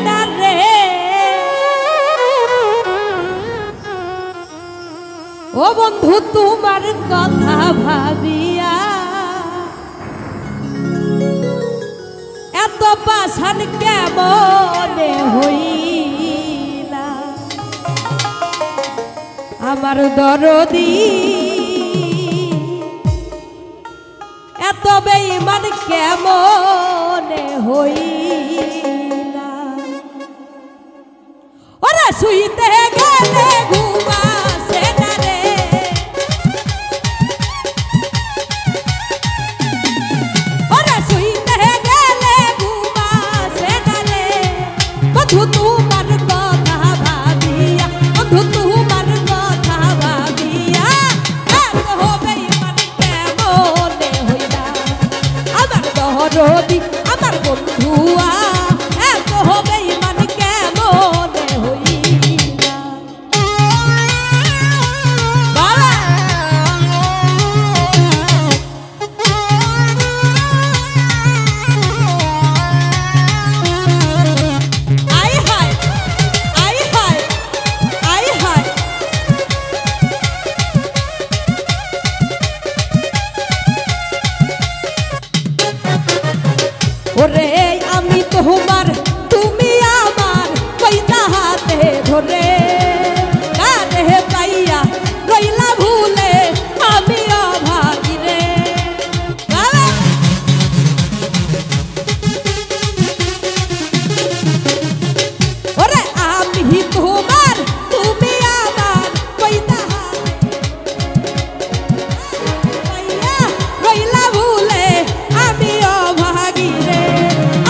না রে ও বন্ধু তোমার কথা ভাবিয়া এত পাশান কেমনে হইলা আমার দরদি এত বেঈমান কেমনে হইলা ওরা শুইতে গেলে ঘুমাসে না রে ওরা শুইতে গেলে ঘুমাসে না রে বন্ধু তোমার কথা ভাবিয়া বন্ধু তোমার কথা ভাবিয়া এত বেঈমান কেমনে হইলা আমার দরদি আমার বন্ধুয়া এত বেঈমান কেমনে হইলা বাবা আই হায় আই হায় আই হায় ওরে আমি তোমার তুমি আমার কইনা হাতে ধরে কারে পাইয়া রইলা ভুলে আমি অভাগী রে ওরে আমি তোমার তুমি আমার কইনা পাইয়া রইলা ভুলে আমি অভাগী রে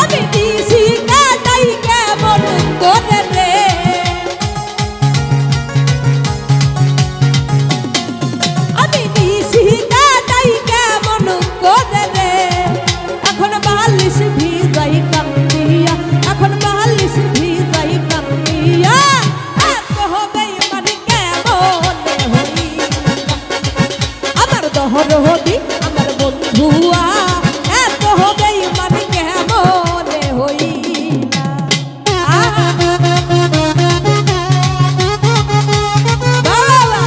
আমি দিছি কাটাই কেমন করে রে আমি দিছি কাটাই কেমন করে রে এখন বালিশ ভিজাই কান্দিয়া এখন বালিশ ভিজাই কান্দিয়া এত বেঈমান কেমনে হইলা আমার দহরদি আমার বন্ধুয়া এত বেঈমান কেমনে হইলা বাবা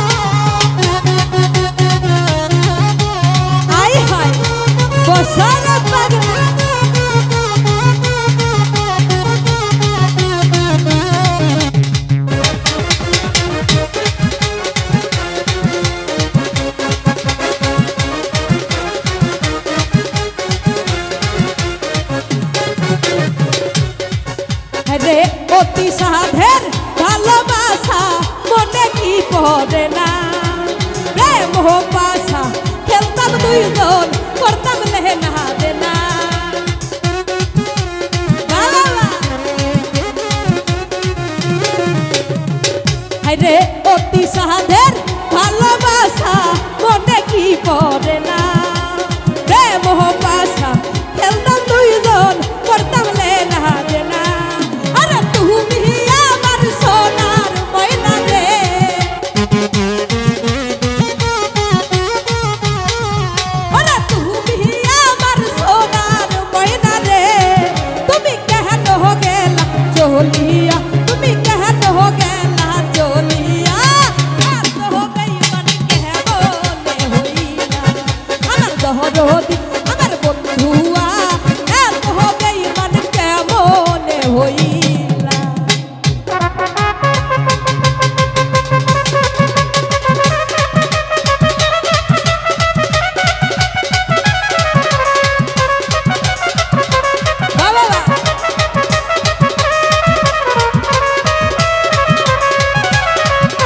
আই হায় বসর পাগলা রে অতি সাধের ভালোবাসা মনে কি পড়ে না প্রেম পাশা খেলতাম দুইজন করতাম লেহেনা দেনা রে অতি সাধের ভালোবাসা মনে কি পড়ে না প্রেম পাশা খেলতাম দুইজন করতাম লেহেনা দেনা আরে তুমি আমার সোনার ময়না রে আরে তুমি আমার সোনার ময়না রে তুমি কেন গেলা চলিয়া তুমি কেন গেলা চলিয়া এত বেঈমান কেমনে হইলা আমার দহরদি আমার বন্ধুয়া এত বেঈমান কেমনে হইলা বাবা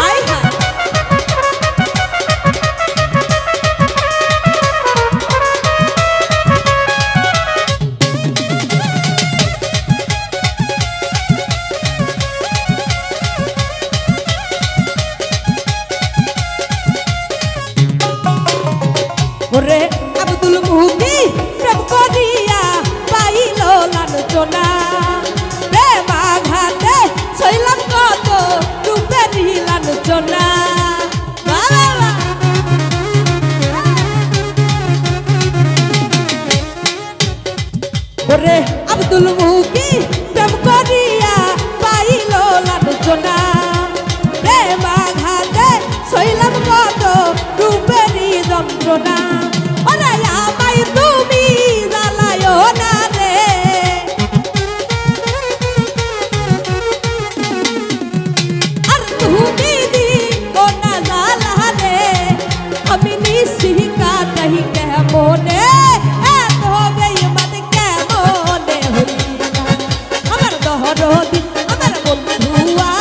আই হায় ওরে আব্দুল মুহি প্রেম করিয়া পাইল লাঞ্ছনা প্রেম আঘাতে সইলাম কত রূপেরই লাঞ্ছনা ওরে আব্দুল মুহি প্রেম করিয়া দহরদি আমার বন্ধুয়া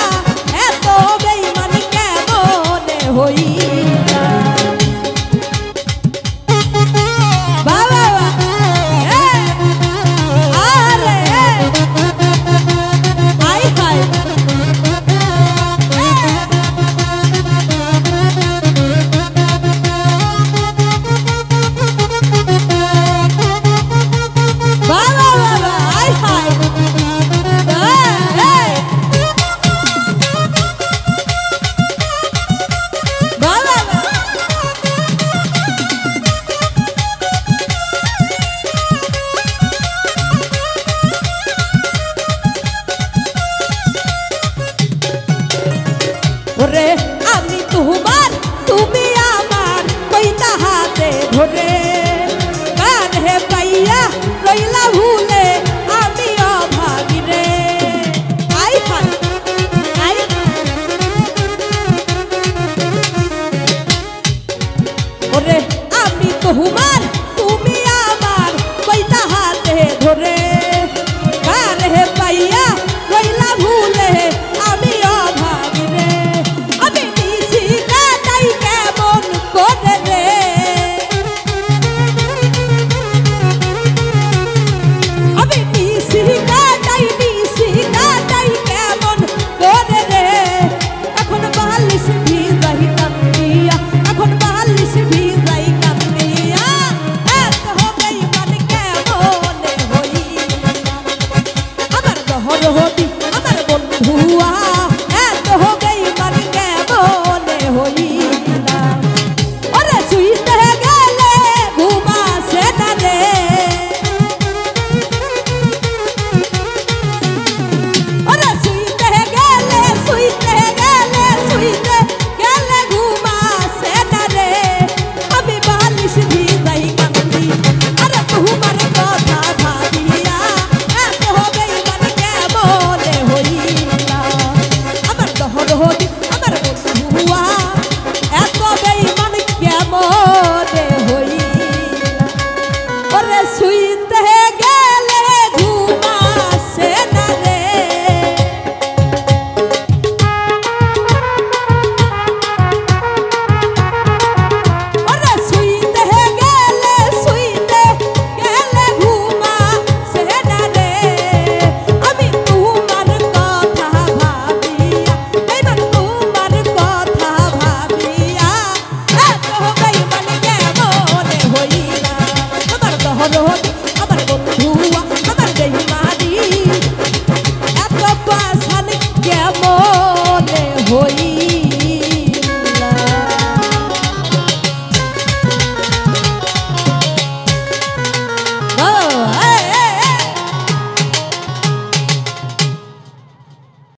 এত বেঈমান কেমনে হইলা বাবা আরে হাই হাই ওরে আমি তোমার তুমি আমার কইতা হাতে ধরে কার হে পাইয়া রইলা ভুলে আমি অভাগী রে আই হাই আই ওরে আমি তোমার তুমি আমার কইতা হাতে ধরে কার হে পাইয়া রইলা ভুলে আমি অভাগী রে আমি নিশি কাটাই কেমন করে রে আমি নিশি কাটাই কেমন করে রে এখন বালিশ ভিজাই কান্দিয়া এখন বালিশ ভিজাই কান্দিয়া এত হবেই মানে কেমনে হই আমার দহরদি আমার বন্ধুয়া এত হবে